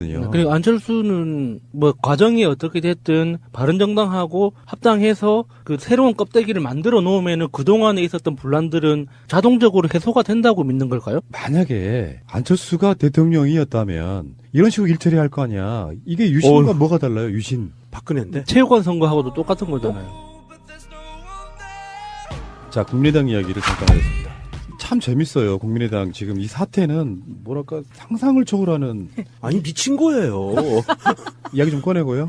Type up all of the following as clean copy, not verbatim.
그리고 안철수는 뭐 과정이 어떻게 됐든 바른정당하고 합당해서 그 새로운 껍데기를 만들어 놓으면은 그동안에 있었던 분란들은 자동적으로 해소가 된다고 믿는 걸까요? 만약에 안철수가 대통령이었다면 이런 식으로 일처리 할 거 아니야. 이게 유신과 뭐가 달라요? 유신. 박근혜인데. 체육관 선거하고도 똑같은 거잖아요. 자, 국민의당 이야기를 잠깐 하겠습니다. 참 재밌어요. 국민의당 지금 이 사태는 뭐랄까 상상을 초월하는 아니 미친 거예요. 이야기 좀 꺼내고요.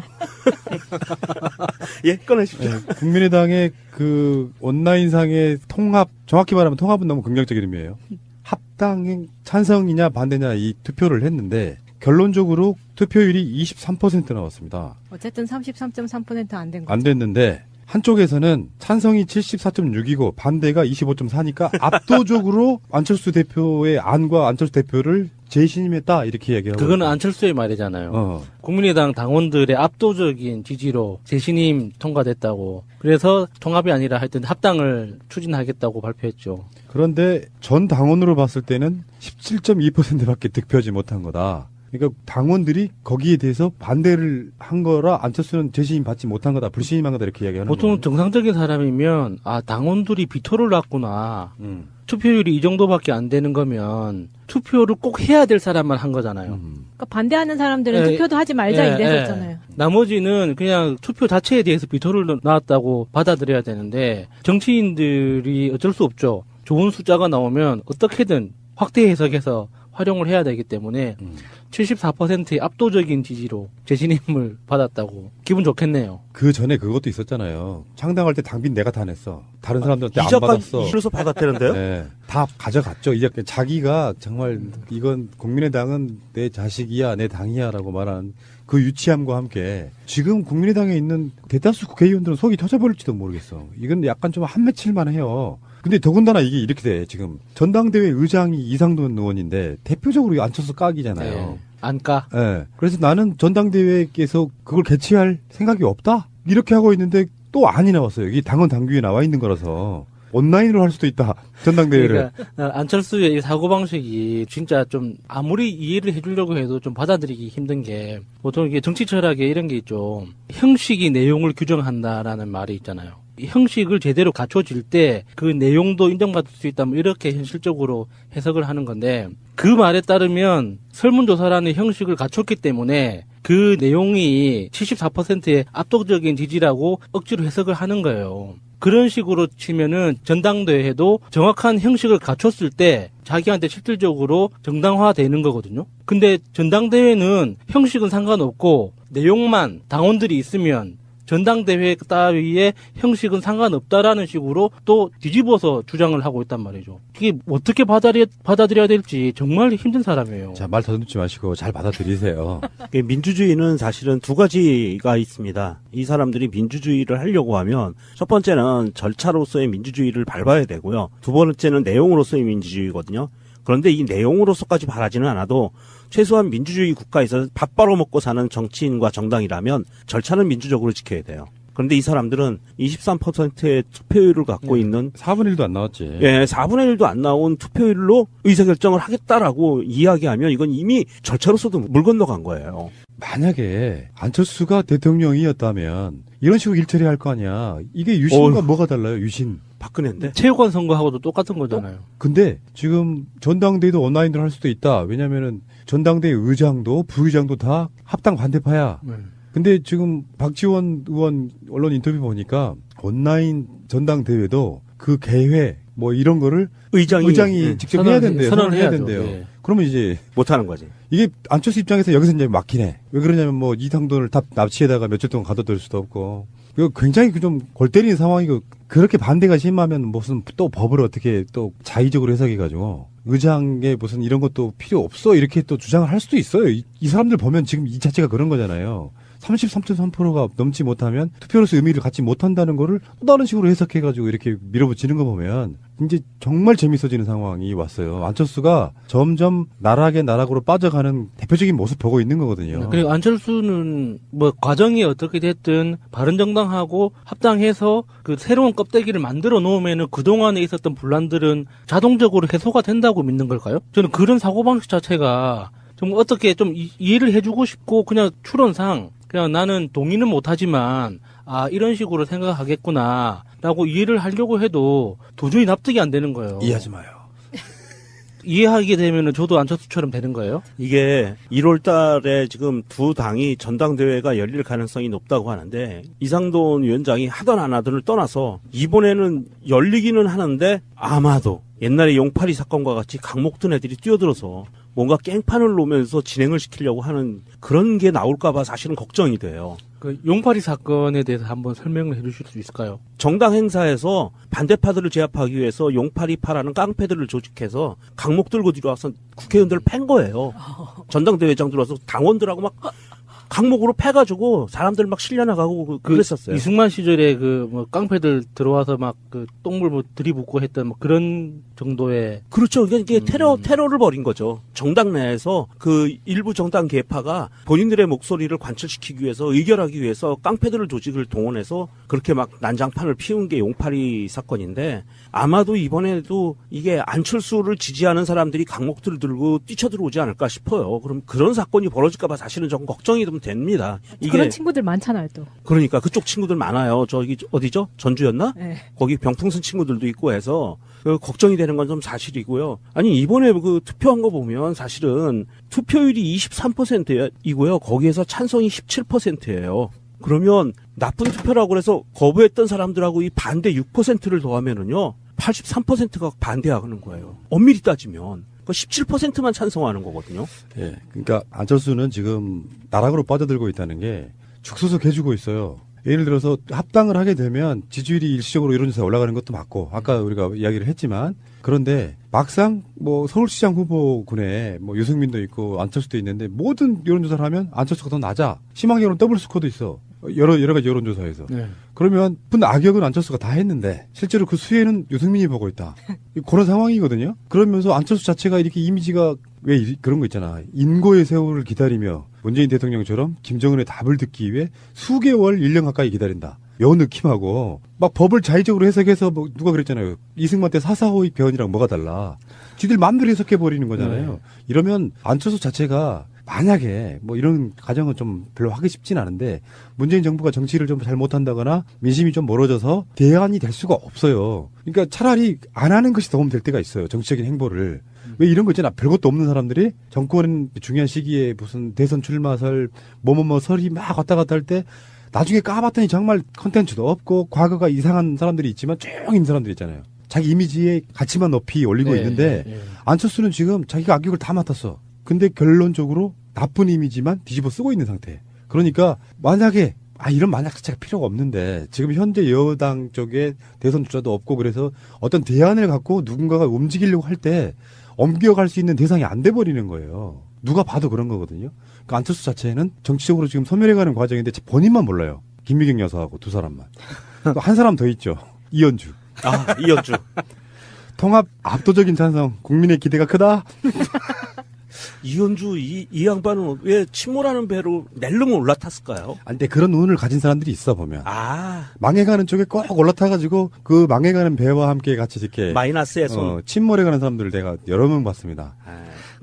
예, 꺼내십시오. 네, 국민의당의 그 온라인상의 통합, 정확히 말하면 통합은 너무 긍정적인 의미예요. 합당 찬성이냐 반대냐 이 투표를 했는데 결론적으로 투표율이 23% 나왔습니다. 어쨌든 33.3% 안 된 거죠. 안 됐는데 한쪽에서는 찬성이 74.6이고 반대가 25.4니까 압도적으로 안철수 대표의 안과 안철수 대표를 재신임했다 이렇게 얘기하고 그거는 안철수의 말이잖아요. 국민의당 당원들의 압도적인 지지로 재신임 통과됐다고. 그래서 통합이 아니라 하여튼 합당을 추진하겠다고 발표했죠. 그런데 전 당원으로 봤을 때는 17.2%밖에 득표하지 못한 거다. 그러니까 당원들이 거기에 대해서 반대를 한 거라 안철수는 재신임 받지 못한 거다, 불신임한 거다 이렇게 이야기하는 보통 거예요. 정상적인 사람이면 당원들이 비토를 놨구나. 투표율이 이 정도밖에 안 되는 거면 투표를 꼭 해야 될 사람만 한 거잖아요. 그러니까 반대하는 사람들은 투표도 하지 말자 이랬었잖아요. 나머지는 그냥 투표 자체에 대해서 비토를 놨다고 받아들여야 되는데 정치인들이 어쩔 수 없죠. 좋은 숫자가 나오면 어떻게든 확대 해석해서 활용을 해야 되기 때문에 74%의 압도적인 지지로 재신임을 받았다고 기분 좋겠네요. 그 전에 그것도 있었잖아요. 창당할 때 당빈 내가 다 냈어. 다른 사람들한테 안 이자까지 받았어. 그래서 받았다는데요? 네, 다 가져갔죠. 이제 자기가 정말 이건 국민의당은 내 자식이야, 내 당이야라고 말한 그 유치함과 함께 지금 국민의당에 있는 대다수 국회의원들은 속이 터져버릴지도 모르겠어. 이건 약간 좀 한맺힐만 해요. 근데 더군다나 이게 이렇게 돼. 지금 전당대회 의장이 이상돈 의원인데 대표적으로 안철수 깍이잖아요. 네. 안 까. 네. 그래서 나는 전당대회에서 그걸 개최할 생각이 없다? 이렇게 하고 있는데 또 안이 나왔어요. 이게 당헌 당규에 나와 있는 거라서. 온라인으로 할 수도 있다. 전당대회를. 그러니까 안철수의 이 사고방식이 진짜 좀 아무리 이해를 해주려고 해도 좀 받아들이기 힘든 게 보통 이게 정치 철학에 이런 게 있죠. 형식이 내용을 규정한다라는 말이 있잖아요. 이 형식을 제대로 갖춰질 때 그 내용도 인정받을 수 있다. 뭐 이렇게 현실적으로 해석을 하는 건데 그 말에 따르면 설문조사라는 형식을 갖췄기 때문에 그 내용이 74%의 압도적인 지지라고 억지로 해석을 하는 거예요. 그런 식으로 치면은 전당대회도 정확한 형식을 갖췄을 때 자기한테 실질적으로 정당화되는 거거든요. 근데 전당대회는 형식은 상관없고 내용만 당원들이 있으면 전당대회 따위의 형식은 상관없다라는 식으로 또 뒤집어서 주장을 하고 있단 말이죠. 이게 어떻게 받아들여야 될지 정말 힘든 사람이에요. 자, 말 더듬지 마시고 잘 받아들이세요. 민주주의는 사실은 두 가지가 있습니다. 이 사람들이 민주주의를 하려고 하면 첫 번째는 절차로서의 민주주의를 밟아야 되고요. 두 번째는 내용으로서의 민주주의거든요. 그런데 이 내용으로서까지 바라지는 않아도 최소한 민주주의 국가에서 밥 벌어먹고 사는 정치인과 정당이라면 절차는 민주적으로 지켜야 돼요. 그런데 이 사람들은 23%의 투표율을 갖고 있는 4분의 1도 안 나왔지. 예, 4분의 1도 안 나온 투표율로 의사결정을 하겠다라고 이야기하면 이건 이미 절차로서도 물 건너간 거예요. 만약에 안철수가 대통령이었다면 이런 식으로 일처리 할 거 아니야. 이게 유신과 뭐가 달라요? 유신. 박근혜인데. 체육관 선거하고도 똑같은 거잖아요. 근데 지금 전당대회도 온라인으로 할 수도 있다. 왜냐면은 전당대회 의장도 부의장도 다 합당 반대파야. 근데 지금 박지원 의원 언론 인터뷰 보니까 온라인 전당대회도 그 개회 뭐 이런 거를 의장이 직접 해야 된대요. 선언을 해야 된대요. 네. 그러면 이제 못하는 거지. 이게 안철수 입장에서 여기서 이제 막히네. 왜 그러냐면 뭐 이상돈을 다 납치에다가 며칠 동안 가둬둘 수도 없고. 이거 굉장히 좀 골 때리는 상황이고 그렇게 반대가 심하면 무슨 또 법을 어떻게 또 자의적으로 해석해가지고 의장의 무슨 이런 것도 필요 없어 이렇게 또 주장을 할 수도 있어요. 이 사람들 보면 지금 이 자체가 그런 거잖아요. 33.3%가 넘지 못하면 투표로서 의미를 갖지 못한다는 거를 또 다른 식으로 해석해가지고 이렇게 밀어붙이는 거 보면 이제 정말 재밌어지는 상황이 왔어요. 안철수가 점점 나락으로 빠져가는 대표적인 모습 보고 있는 거거든요. 그리고 안철수는 뭐 과정이 어떻게 됐든 바른정당하고 합당해서 그 새로운 껍데기를 만들어 놓으면은 그동안에 있었던 분란들은 자동적으로 해소가 된다고 믿는 걸까요? 저는 그런 사고방식 자체가 좀 어떻게 좀 이해를 해주고 싶고 그냥 추론상 그냥 나는 동의는 못하지만 이런 식으로 생각하겠구나라고 이해를 하려고 해도 도저히 납득이 안 되는 거예요. 이해하지 마요. 이해하게 되면은 저도 안철수처럼 되는 거예요? 이게 1월 달에 지금 두 당이 전당대회가 열릴 가능성이 높다고 하는데 이상돈 위원장이 하던 안 하던을 떠나서 이번에는 열리기는 하는데 아마도 옛날에 용팔이 사건과 같이 강목 든 애들이 뛰어들어서 뭔가 깽판을 놓으면서 진행을 시키려고 하는 그런 게 나올까봐 사실은 걱정이 돼요. 그 용팔이 사건에 대해서 한번 설명을 해주실 수 있을까요? 정당 행사에서 반대파들을 제압하기 위해서 용팔이파라는 깡패들을 조직해서 강목 들고 들어와서 국회의원들을 팬 거예요. 전당대회장 들어와서 당원들하고 막 강목으로 패가지고 사람들 막 실려나가고 그랬었어요. 이승만 시절에 뭐 깡패들 들어와서 막 똥물 뭐 들이붓고 했던 뭐 그런 정도의 그렇죠. 이게 테러를 벌인 거죠. 정당 내에서 그 일부 정당 계파가 본인들의 목소리를 관철시키기 위해서 의결하기 위해서 깡패들을 조직을 동원해서 그렇게 막 난장판을 피운 게 용팔이 사건인데 아마도 이번에도 이게 안철수를 지지하는 사람들이 강목들을 들고 뛰쳐들어오지 않을까 싶어요. 그럼 그런 사건이 벌어질까봐 사실은 조금 걱정이 좀 됩니다. 이게 그런 친구들 많잖아요, 또. 그러니까 그쪽 친구들 많아요. 저기 어디죠? 전주였나? 네. 거기 병풍선 친구들도 있고 해서 걱정이 되는 건 좀 사실이고요. 아니 이번에 그 투표한 거 보면 사실은 투표율이 23%이고요. 거기에서 찬성이 17%예요. 그러면 나쁜 투표라고 해서 거부했던 사람들하고 이 반대 6%를 더하면은요. 83%가 반대하는 거예요. 엄밀히 따지면. 그 17%만 찬성하는 거거든요. 예. 그러니까 안철수는 지금 나락으로 빠져들고 있다는 게 죽소석 해주고 있어요. 예를 들어서 합당을 하게 되면 지지율이 일시적으로 여론조사에 올라가는 것도 맞고 아까 우리가 이야기를 했지만 그런데 막상 뭐 서울시장 후보군에 뭐 유승민도 있고 안철수도 있는데 모든 여론조사를 하면 안철수가 더 낮아. 희망 여론 더블 스코어도 있어. 여러 가지 여론조사에서. 네. 그러면 악역은 안철수가 다 했는데 실제로 그 수혜는 유승민이 보고 있다. 그런 상황이거든요. 그러면서 안철수 자체가 이렇게 이미지가 왜 그런 거 있잖아. 인고의 세월을 기다리며 문재인 대통령처럼 김정은의 답을 듣기 위해 수개월 1년 가까이 기다린다. 요 느낌하고 막 법을 자의적으로 해석해서 뭐 누가 그랬잖아요. 이승만 때 사사호익 변이랑 뭐가 달라. 지들 마음대로 해석해 버리는 거잖아요. 네. 이러면 안철수 자체가 만약에 뭐 이런 가정은 좀 별로 하기 쉽진 않은데 문재인 정부가 정치를 좀 잘 못한다거나 민심이 좀 멀어져서 대안이 될 수가 없어요. 그러니까 차라리 안 하는 것이 도움 될 때가 있어요. 정치적인 행보를. 왜 이런 거 있잖아. 별것도 없는 사람들이 정권 중요한 시기에 무슨 대선 출마설 설이 막 왔다 갔다 할 때 나중에 까봤더니 정말 컨텐츠도 없고 과거가 이상한 사람들이 있지만 조용히 있는 사람들이 있잖아요. 자기 이미지에 가치만 높이 올리고 네, 있는데 네. 안철수는 지금 자기가 악역을 다 맡았어. 근데 결론적으로 나쁜 이미지만 뒤집어 쓰고 있는 상태. 그러니까 만약에 이런 만약 자체가 필요가 없는데 지금 현재 여당 쪽에 대선 주자도 없고 그래서 어떤 대안을 갖고 누군가가 움직이려고 할 때 옮겨갈 수 있는 대상이 안 돼 버리는 거예요. 누가 봐도 그런 거거든요. 그러니까 안철수 자체는 정치적으로 지금 소멸해가는 과정인데 본인만 몰라요. 김미경 여사하고 두 사람만. 또 한 사람 더 있죠. 이현주. 이현주. 통합 압도적인 찬성. 국민의 기대가 크다. 이현주 이 양반은 왜 침몰하는 배로 낼름 올라탔을까요? 근데 그런 운을 가진 사람들이 있어 보면. 망해가는 쪽에 꼭 올라타가지고 그 망해가는 배와 함께 같이 이렇게 마이너스의 손. 침몰해가는 사람들을 내가 여러 명 봤습니다.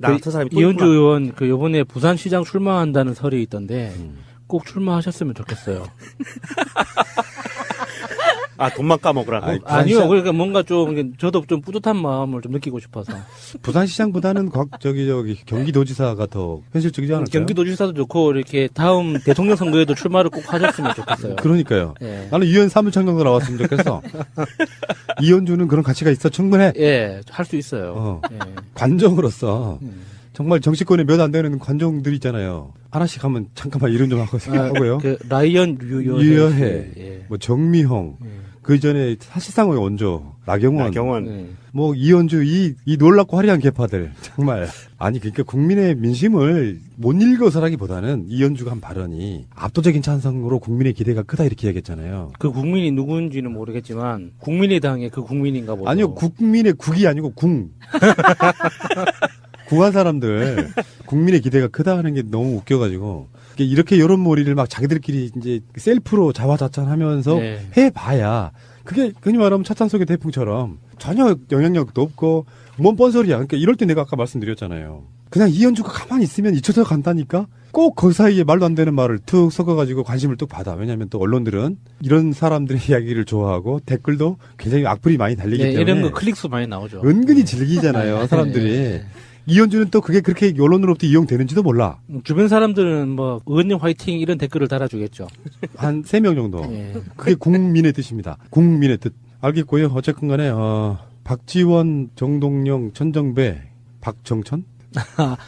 나 같은 사람이 또 이현주 있구나. 의원 요번에 부산시장 출마한다는 설이 있던데 꼭 출마하셨으면 좋겠어요. 돈만 까먹으라고. 아니요. 그러니까 뭔가 좀 저도 좀 뿌듯한 마음을 좀 느끼고 싶어서. 부산시장보다는 저기 경기도지사가 더 현실적이지 않을까요? 경기도지사도 좋고 이렇게 다음 대통령 선거에도 출마를 꼭 하셨으면 좋겠어요. 그러니까요. 예. 나는 유엔 사무총 정도 나왔으면 좋겠어. 이현주는 그런 가치가 있어. 충분해. 예, 할 수 있어요. 예. 관정으로서 정말 정치권에 몇 안 되는 관정들 있잖아요. 하나씩 하면 잠깐만 이름 좀 하고 생각하고요. 라이언 유여해, 예. 뭐 정미홍, 그 전에 사실상의 원조 나경원, 네. 뭐 이현주 이 놀랍고 화려한 개파들 정말 그러니까 국민의 민심을 못 읽어서라기보다는 이현주가 한 발언이 압도적인 찬성으로 국민의 기대가 크다 이렇게 얘기했잖아요. 그 국민이 누군지는 모르겠지만 국민의당의 그 국민인가 보죠. 아니요, 국민의 국이 아니고 궁. 구한 사람들 국민의 기대가 크다 하는 게 너무 웃겨가지고 이렇게 여론몰이를 막 자기들끼리 이제 셀프로 자화자찬하면서 네. 해봐야 그게 흔히 말하면 차탄 속의 태풍처럼 전혀 영향력도 없고 뭔 뻔소리야. 그러니까 이럴 때 내가 아까 말씀드렸잖아요. 그냥 이현주가 가만히 있으면 잊혀져 간다니까. 꼭 그 사이에 말도 안 되는 말을 툭 섞어가지고 관심을 뚝 받아. 왜냐하면 또 언론들은 이런 사람들의 이야기를 좋아하고 댓글도 굉장히 악플이 많이 달리기 네, 때문에 이런 거 클릭수 많이 나오죠. 은근히 즐기잖아요, 사람들이. 네. 이현주는 또 그게 그렇게 언론으로부터 이용되는지도 몰라. 주변 사람들은 뭐 의원님 화이팅 이런 댓글을 달아주겠죠. 한 3명 정도. 예. 그게 국민의 뜻입니다. 국민의 뜻. 알겠고요. 어쨌건 간에 박지원, 정동영, 천정배, 박정천?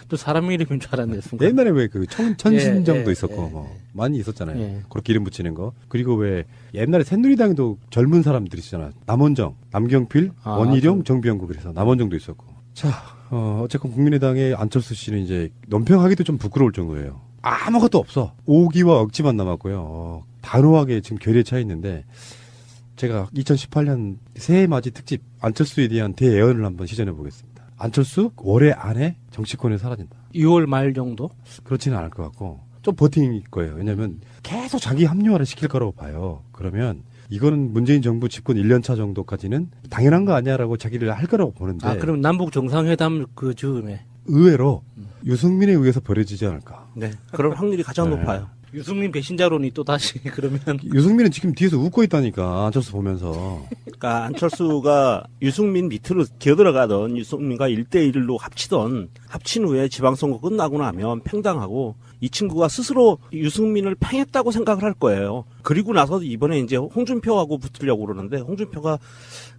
또 사람 이름인 줄 알았네, 순간. 옛날에 왜 그 천신정도 예, 있었고 예, 뭐 많이 있었잖아요. 예. 그렇게 이름 붙이는 거. 그리고 왜 옛날에 새누리당에도 젊은 사람들이 있었잖아. 남원정, 남경필, 원희룡, 정비영구 그래서 남원정도 있었고. 자, 어쨌건 국민의당의 안철수 씨는 이제 논평하기도 좀 부끄러울 정도예요. 아무것도 없어. 오기와 억지만 남았고요. 단호하게 지금 결의에 차 있는데 제가 2018년 새해맞이 특집 안철수에 대한 대예언을 한번 시전해 보겠습니다. 안철수 올해 안에 정치권에 사라진다. 6월 말 정도? 그렇지는 않을 것 같고 좀 버팅일 거예요. 왜냐하면 계속 자기 합리화를 시킬 거라고 봐요. 그러면 이거는 문재인 정부 집권 1년차 정도까지는 당연한 거 아니야라고 자기를 할 거라고 보는데 그럼 남북 정상회담 그 즈음에. 의외로 유승민에 의해서 벌어지지 않을까. 네. 그럴 확률이 가장 네. 높아요. 유승민 배신자론이 또 다시 그러면. 유승민은 지금 뒤에서 웃고 있다니까 안철수 보면서. 그러니까 안철수가 유승민 밑으로 기어들어가던 유승민과 1대1로 합친 후에 지방선거 끝나고 나면 팽당하고 이 친구가 스스로 유승민을 팽했다고 생각을 할 거예요. 그리고 나서 이번에 이제 홍준표하고 붙으려고 그러는데 홍준표가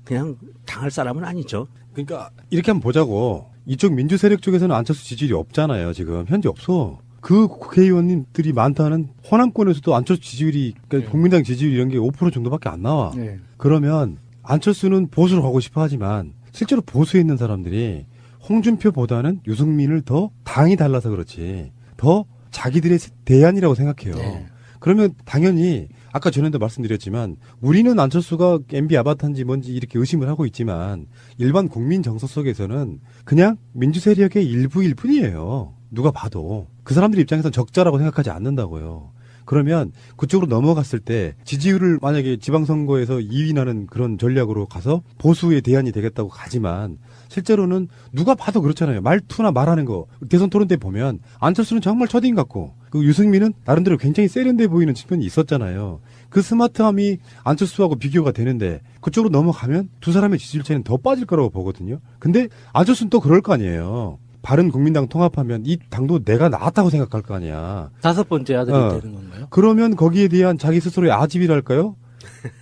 그냥 당할 사람은 아니죠. 그러니까 이렇게 한번 보자고. 이쪽 민주 세력 쪽에서는 안철수 지지율이 없잖아요. 지금 현재 없어. 그 국회의원님들이 많다는 호남권에서도 안철수 지지율이 그러니까 국민당 지지율 이런 게 5% 정도밖에 안 나와. 네. 그러면 안철수는 보수로 가고 싶어 하지만 실제로 보수에 있는 사람들이 홍준표보다는 유승민을 더 당이 달라서 그렇지 더 자기들의 대안이라고 생각해요. 네. 그러면 당연히 아까 전에도 말씀드렸지만 우리는 안철수가 MB 아바타인지 뭔지 이렇게 의심을 하고 있지만 일반 국민 정서 속에서는 그냥 민주 세력의 일부일 뿐이에요. 누가 봐도. 그 사람들 입장에서는 적자라고 생각하지 않는다고요. 그러면 그쪽으로 넘어갔을 때 지지율을 만약에 지방선거에서 2위 나는 그런 전략으로 가서 보수의 대안이 되겠다고 가지만 실제로는 누가 봐도 그렇잖아요. 말투나 말하는 거. 대선 토론 때 보면 안철수는 정말 첫인 같고 그 유승민은 나름대로 굉장히 세련돼 보이는 측면이 있었잖아요. 그 스마트함이 안철수하고 비교가 되는데 그쪽으로 넘어가면 두 사람의 지지율 차이는 더 빠질 거라고 보거든요. 근데 안철수는 또 그럴 거 아니에요. 바른 국민당 통합하면 이 당도 내가 나왔다고 생각할 거 아니야. 5번째 아들이 되는 건가요? 그러면 거기에 대한 자기 스스로의 아집이랄까요?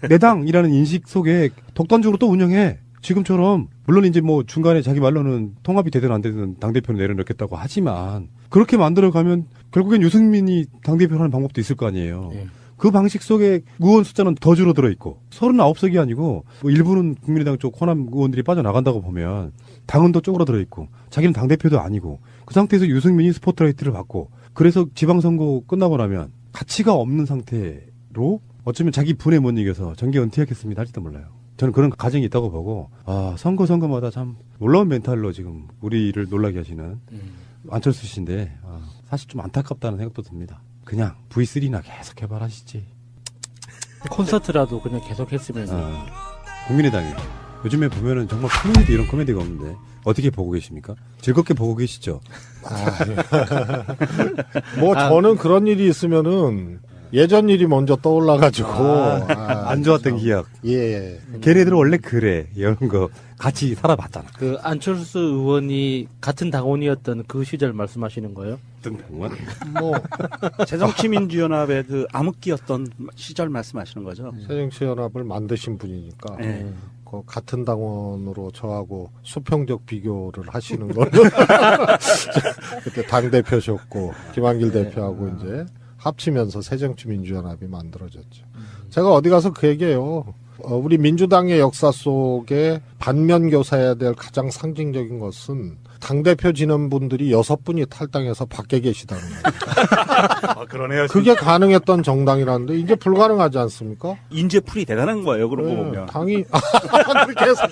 내 당이라는 인식 속에 독단적으로 또 운영해. 지금처럼 물론 이제 뭐 중간에 자기 말로는 통합이 되든 안 되든 당대표를 내려놓겠다고 하지만 그렇게 만들어가면 결국엔 유승민이 당대표를 하는 방법도 있을 거 아니에요. 예. 그 방식 속에 의원 숫자는 더 줄어들어 있고 39석이 아니고 뭐 일부는 국민의당 쪽 호남 의원들이 빠져나간다고 보면 당은 더 쪼그라들어 있고 자기는 당대표도 아니고 그 상태에서 유승민이 스포트라이트를 받고 그래서 지방선거 끝나고 나면 가치가 없는 상태로 어쩌면 자기 분에 못 이겨서 정계 은퇴하겠습니다 할지도 몰라요. 저는 그런 가정이 있다고 보고 선거마다 참 놀라운 멘탈로 지금 우리를 놀라게 하시는 안철수 씨인데 사실 좀 안타깝다는 생각도 듭니다. 그냥 V3나 계속 개발하시지. 콘서트라도 그냥 계속 했으면. 국민의당이 요즘에 보면은 정말 코미디도 이런 코미디가 없는데 어떻게 보고 계십니까? 즐겁게 보고 계시죠? 뭐 저는 그런 일이 있으면은 예전 일이 먼저 떠올라가지고 안 좋았던 기억. 예. 걔네들은 원래 그래. 이런 거 같이 살아봤잖아. 그 안철수 의원이 같은 당원이었던 그 시절 말씀하시는 거예요? 등평원? 뭐 새정치민주연합의 그 암흑기였던 시절 말씀하시는 거죠? 새정치연합을 만드신 분이니까 네. 그 같은 당원으로 저하고 수평적 비교를 하시는 거는 그때 당 대표셨고 김한길 대표하고 이제 합치면서 새정치민주연합이 만들어졌죠. 제가 어디 가서 그 얘기해요. 우리 민주당의 역사 속에 반면교사해야 될 가장 상징적인 것은 당대표 지낸 분들이 6분이 탈당해서 밖에 계시다는 거예요. 그러네요. 그게 가능했던 정당이라는데 이제 불가능하지 않습니까? 인재풀이 대단한 거예요. 그런 거 보면. 당이 그렇게 해서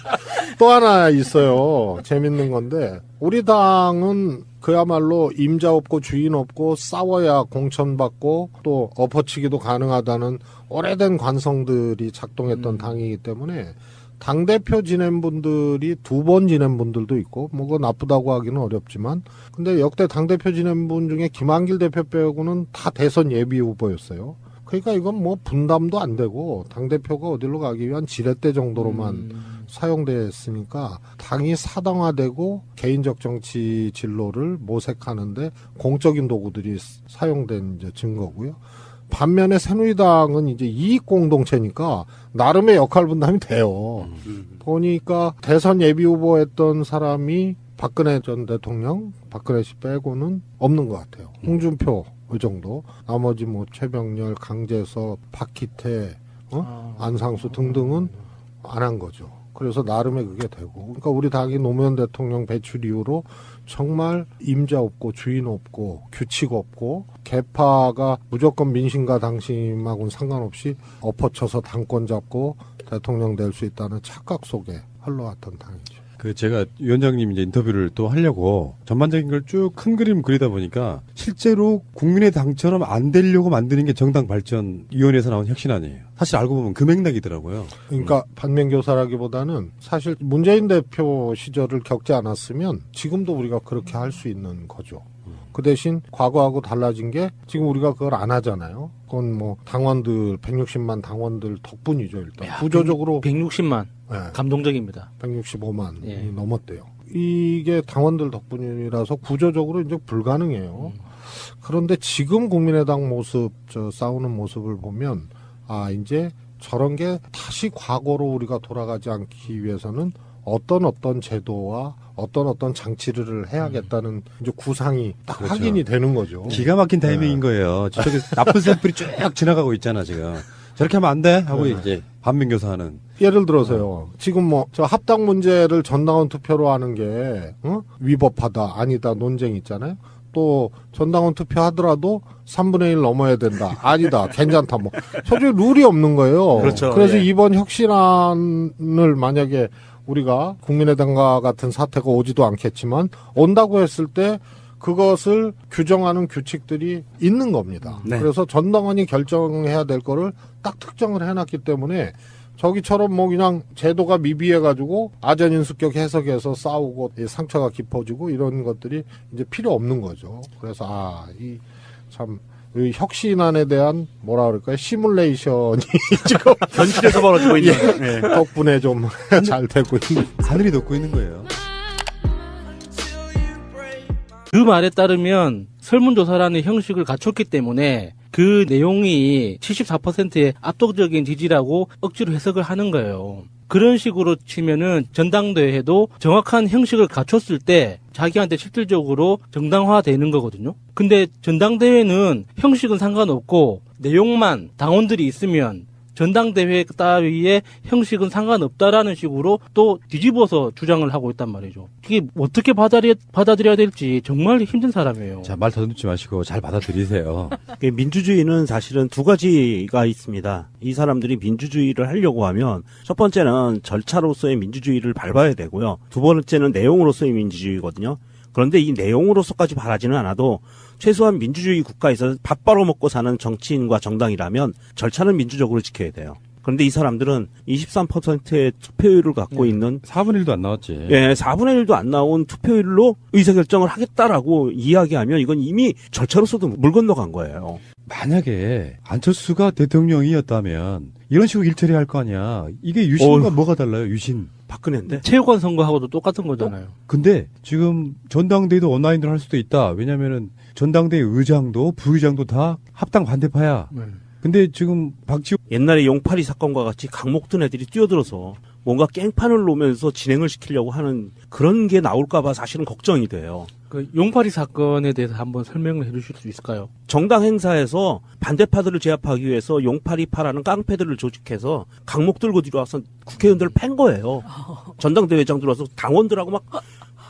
또 하나 있어요. 재밌는 건데 우리 당은 그야말로 임자 없고 주인 없고 싸워야 공천받고 또 엎어치기도 가능하다는 오래된 관성들이 작동했던 당이기 때문에 당대표 지낸 분들이 2번 지낸 분들도 있고, 뭐, 그거 나쁘다고 하기는 어렵지만, 근데 역대 당대표 지낸 분 중에 김한길 대표 빼고는 다 대선 예비 후보였어요. 그러니까 이건 뭐 분담도 안 되고, 당대표가 어디로 가기 위한 지렛대 정도로만 사용됐으니까, 당이 사당화되고 개인적 정치 진로를 모색하는데 공적인 도구들이 사용된 이제 증거고요. 반면에 새누리당은 이제 이익 공동체니까 나름의 역할 분담이 돼요. 보니까 대선 예비 후보했던 사람이 박근혜 전 대통령, 박근혜 씨 빼고는 없는 것 같아요. 홍준표 그 정도. 나머지 뭐 최병렬, 강재석, 박희태, 안상수 등등은 안 한 거죠. 그래서 나름의 그게 되고. 그러니까 우리 당이 노무현 대통령 배출 이후로 정말 임자 없고 주인 없고 규칙 없고 개파가 무조건 민심과 당심하고는 상관없이 엎어쳐서 당권 잡고 대통령 될 수 있다는 착각 속에 흘러왔던 당이죠. 제가 위원장님 이제 인터뷰를 또 하려고 전반적인 걸 쭉 큰 그림 그리다 보니까 실제로 국민의 당처럼 안 되려고 만드는 게 정당 발전위원회에서 나온 혁신안이에요. 사실 알고 보면 그 맥락이더라고요. 그러니까 반면교사라기보다는 사실 문재인 대표 시절을 겪지 않았으면 지금도 우리가 그렇게 할 수 있는 거죠. 그 대신 과거하고 달라진 게 지금 우리가 그걸 안 하잖아요. 그건 뭐 당원들 160만 당원들 덕분이죠. 일단 구조적으로 160만 네. 감동적입니다. 165만이 예. 넘었대요. 이게 당원들 덕분이라서 구조적으로 이제 불가능해요. 그런데 지금 국민의당 모습, 싸우는 모습을 보면, 이제 저런 게 다시 과거로 우리가 돌아가지 않기 위해서는 어떤 제도와 어떤 장치를 해야겠다는 이제 구상이 딱 그렇죠. 확인이 되는 거죠. 기가 막힌 타이밍인 거예요. 저쪽에 나쁜 샘플이 쭉 지나가고 있잖아, 지금. 저렇게 하면 안 돼? 하고 이제 반면교사하는. 예를 들어서요. 지금 뭐 저 합당 문제를 전당원 투표로 하는 게 위법하다 아니다 논쟁 있잖아요. 또 전당원 투표하더라도 3분의 1 넘어야 된다. 아니다. 괜찮다. 뭐 솔직히 룰이 없는 거예요. 그렇죠. 그래서 예. 이번 혁신안을 만약에 우리가 국민의당과 같은 사태가 오지도 않겠지만 온다고 했을 때 그것을 규정하는 규칙들이 있는 겁니다. 네. 그래서 전당원이 결정해야 될 거를 딱 특정을 해놨기 때문에 저기처럼 뭐 그냥 제도가 미비해가지고 아전인수격 해석해서 싸우고 상처가 깊어지고 이런 것들이 이제 필요 없는 거죠. 그래서 이 혁신안에 대한 뭐라 그럴까요? 시뮬레이션이 지금 현실에서 벌어지고 있는. 예. 덕분에 좀 잘 되고 있는. 하늘이 돋고 있는 거예요. 그 말에 따르면 설문조사라는 형식을 갖췄기 때문에 그 내용이 74%의 압도적인 지지라고 억지로 해석을 하는 거예요. 그런 식으로 치면은 전당대회도 정확한 형식을 갖췄을 때 자기한테 실질적으로 정당화되는 거거든요. 근데 전당대회는 형식은 상관없고 내용만 당원들이 있으면 전당대회 따위의 형식은 상관없다라는 식으로 또 뒤집어서 주장을 하고 있단 말이죠. 이게 어떻게 받아들여야 될지 정말 힘든 사람이에요. 자, 말 더듬지 마시고 잘 받아들이세요. 민주주의는 사실은 2가지가 있습니다. 이 사람들이 민주주의를 하려고 하면 첫 번째는 절차로서의 민주주의를 밟아야 되고요. 두 번째는 내용으로서의 민주주의거든요. 그런데 이 내용으로서까지 바라지는 않아도 최소한 민주주의 국가에서 밥 벌어먹고 사는 정치인과 정당이라면 절차는 민주적으로 지켜야 돼요. 그런데 이 사람들은 23%의 투표율을 갖고 있는 4분의 1도 안 나왔지. 4분의 1도 안 나온 투표율로 의사결정을 하겠다라고 이야기하면 이건 이미 절차로서도 물 건너간 거예요. 만약에 안철수가 대통령이었다면 이런 식으로 일처리 할 거 아니야. 이게 유신과 뭐가 달라요? 유신. 박근혜인데. 체육관 선거하고도 똑같은 거잖아요. 근데 지금 전당대회도 온라인으로 할 수도 있다. 왜냐면은 전당대회 의장도 부의장도 다 합당 반대파야. 근데 지금 박지원 옛날에 용팔이 사건과 같이 강목 든 애들이 뛰어들어서 뭔가 깽판을 놓으면서 진행을 시키려고 하는 그런 게 나올까봐 사실은 걱정이 돼요. 그 용팔이 사건에 대해서 한번 설명을 해주실 수 있을까요? 정당 행사에서 반대파들을 제압하기 위해서 용팔이파라는 깡패들을 조직해서 강목 들고 들어와서 국회의원들을 팬 거예요. 전당대회장 들어와서 당원들하고 막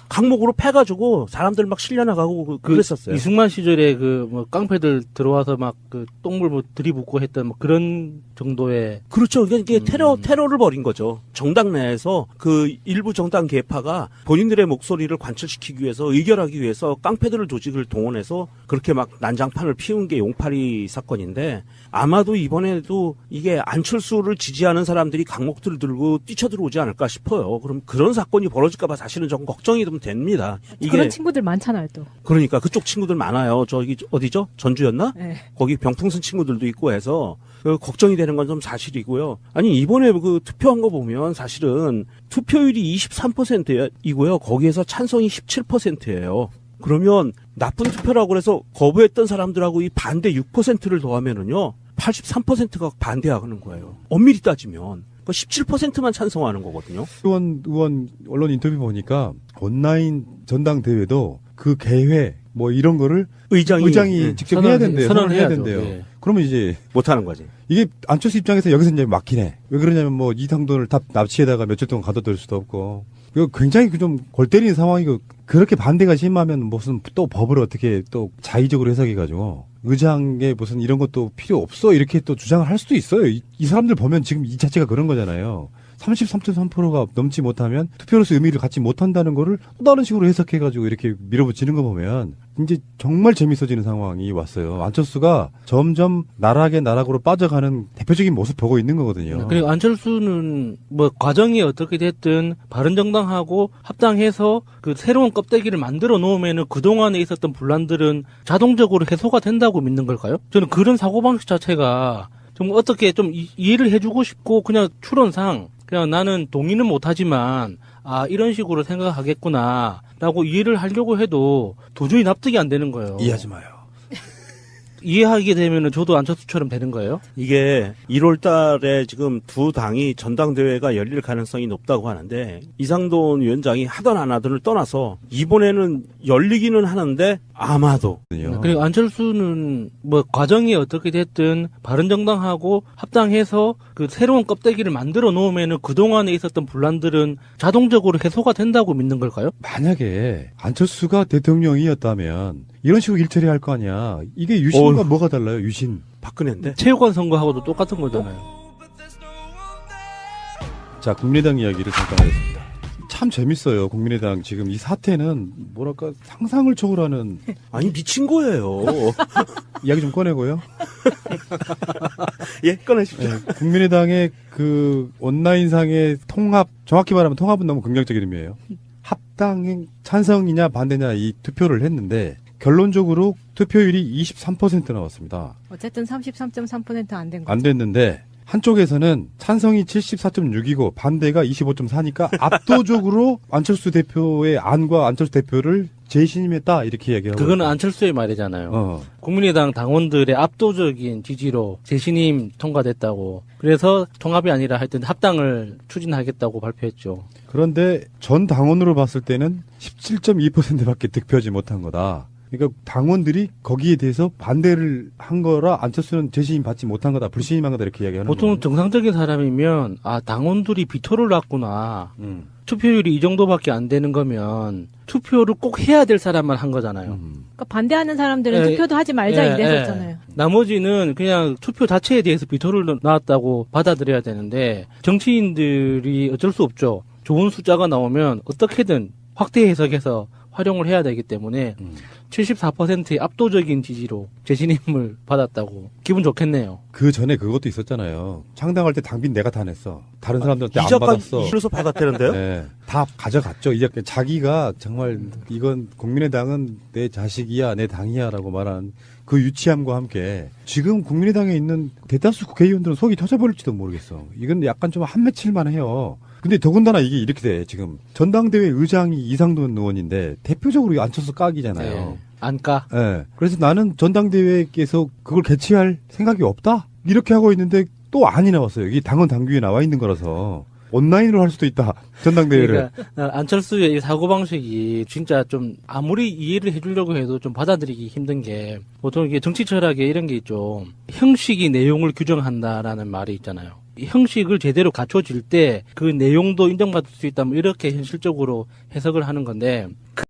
강목으로 패가지고 사람들 막 실려나가고 그랬었어요. 이승만 시절에 뭐 깡패들 들어와서 막 그 똥물 뭐 들이붓고 했던 뭐 그런 정도의 그렇죠. 그러니까 이게 테러를 벌인 거죠. 정당 내에서 그 일부 정당 계파가 본인들의 목소리를 관철시키기 위해서 의결하기 위해서 깡패들을 조직을 동원해서 그렇게 막 난장판을 피운 게 용팔이 사건인데 아마도 이번에도 이게 안철수를 지지하는 사람들이 강목들을 들고 뛰쳐들어오지 않을까 싶어요. 그럼 그런 사건이 벌어질까봐 사실은 조금 걱정이 좀 됩니다. 이게 그런 친구들 많잖아요, 또. 그러니까 그쪽 친구들 많아요. 저기 어디죠? 전주였나? 네. 거기 병풍선 친구들도 있고 해서 걱정이 되는 건 좀 사실이고요. 아니 이번에 그 투표한 거 보면 사실은 투표율이 23%이고요. 거기에서 찬성이 17%예요. 그러면 나쁜 투표라고 해서 거부했던 사람들하고 이 반대 6%를 더하면은요. 83%가 반대하는 거예요. 엄밀히 따지면. 17%만 찬성하는 거거든요. 의원 언론 인터뷰 보니까 온라인 전당대회도 그 개회 뭐 이런 거를 의장이 직접 해야 된대요. 선언을 해야 된대요. 예. 그러면 이제 못하는 거지. 이게 안철수 입장에서 여기서 이제 막히네. 왜 그러냐면 뭐 이상돈을 다 납치에다가 며칠 동안 가둬둘 수도 없고. 이거 굉장히 좀 골 때리는 상황이고 그렇게 반대가 심하면 무슨 또 법을 어떻게 또 자의적으로 해석해가지고 의장의 무슨 이런 것도 필요 없어 이렇게 또 주장을 할 수도 있어요. 이 사람들 보면 지금 이 자체가 그런 거잖아요. 33.3%가 넘지 못하면 투표로서 의미를 갖지 못한다는 거를 또 다른 식으로 해석해가지고 이렇게 밀어붙이는 거 보면 이제 정말 재밌어지는 상황이 왔어요. 안철수가 점점 나락으로 빠져가는 대표적인 모습 보고 있는 거거든요. 그리고 안철수는 뭐 과정이 어떻게 됐든 바른정당하고 합당해서 그 새로운 껍데기를 만들어 놓으면은 그동안에 있었던 분란들은 자동적으로 해소가 된다고 믿는 걸까요? 저는 그런 사고방식 자체가 좀 어떻게 좀 이해를 해주고 싶고 그냥 추론상 그냥 나는 동의는 못하지만 이런 식으로 생각하겠구나 라고 이해를 하려고 해도 도저히 납득이 안 되는 거예요. 이해하지 마요. 이해하게 되면은 저도 안철수처럼 되는 거예요? 이게 1월 달에 지금 두 당이 전당대회가 열릴 가능성이 높다고 하는데 이상돈 위원장이 하던 안 하던을 떠나서 이번에는 열리기는 하는데 아마도 그리고 안철수는 뭐 과정이 어떻게 됐든 바른정당하고 합당해서 그 새로운 껍데기를 만들어 놓으면은 그동안에 있었던 분란들은 자동적으로 해소가 된다고 믿는 걸까요? 만약에 안철수가 대통령이었다면 이런 식으로 일처리 할 거 아니야. 이게 유신과 뭐가 달라요? 유신. 박근혜인데 체육관 선거하고도 똑같은 거잖아요. 자, 국민의당 이야기를 잠깐 하겠습니다. 참 재밌어요. 국민의당 지금 이 사태는 뭐랄까 상상을 초월하는 아니 미친 거예요. 이야기 좀 꺼내고요. 예, 꺼내십시오. 네, 국민의당의 그 온라인상의 통합, 정확히 말하면 통합은 너무 긍정적인 의미예요. 합당 찬성이냐 반대냐 이 투표를 했는데 결론적으로 투표율이 23% 나왔습니다. 어쨌든 33.3% 안 된 거죠. 안 됐는데 한쪽에서는 찬성이 74.6이고 반대가 25.4니까 압도적으로 안철수 대표의 안과 안철수 대표를 재신임했다 이렇게 얘기하고 그거는 안철수의 말이잖아요. 국민의당 당원들의 압도적인 지지로 재신임 통과됐다고. 그래서 통합이 아니라 하여튼 합당을 추진하겠다고 발표했죠. 그런데 전 당원으로 봤을 때는 17.2%밖에 득표하지 못한 거다. 그러니까 당원들이 거기에 대해서 반대를 한 거라 안철수는 재신임 받지 못한 거다, 불신임한 거다 이렇게 이야기하는 보통 거예요. 정상적인 사람이면 당원들이 비토를 놨구나. 투표율이 이 정도밖에 안 되는 거면 투표를 꼭 해야 될 사람만 한 거잖아요. 그러니까 반대하는 사람들은 투표도 하지 말자 이랬었잖아요. 나머지는 그냥 투표 자체에 대해서 비토를 놨다고 받아들여야 되는데 정치인들이 어쩔 수 없죠. 좋은 숫자가 나오면 어떻게든 확대 해석해서 활용을 해야 되기 때문에 74%의 압도적인 지지로 재신임을 받았다고 기분 좋겠네요. 그 전에 그것도 있었잖아요. 창당할 때 당빈 내가 다 냈어. 다른 사람들한테 안 이자까지 받았어. 이로서 받았다는데요? 네, 다 가져갔죠. 이제 자기가 정말 이건 국민의당은 내 자식이야, 내 당이야라고 말한 그 유치함과 함께 지금 국민의당에 있는 대다수 국회의원들은 속이 터져버릴지도 모르겠어. 이건 약간 좀 한맺힐만 해요. 근데 더군다나 이게 이렇게 돼. 지금 전당대회 의장이 이상돈 의원인데 대표적으로 안철수 깍이잖아요. 네. 안 까. 네. 그래서 나는 전당대회에서 그걸 개최할 생각이 없다? 이렇게 하고 있는데 또 안이 나왔어요. 이게 당헌 당규에 나와 있는 거라서. 온라인으로 할 수도 있다. 전당대회를. 그러니까 안철수의 이 사고방식이 진짜 좀 아무리 이해를 해주려고 해도 좀 받아들이기 힘든 게 보통 이게 정치 철학에 이런 게 있죠. 형식이 내용을 규정한다라는 말이 있잖아요. 형식을 제대로 갖춰질 때 그 내용도 인정받을 수 있다, 뭐 이렇게 현실적으로 해석을 하는 건데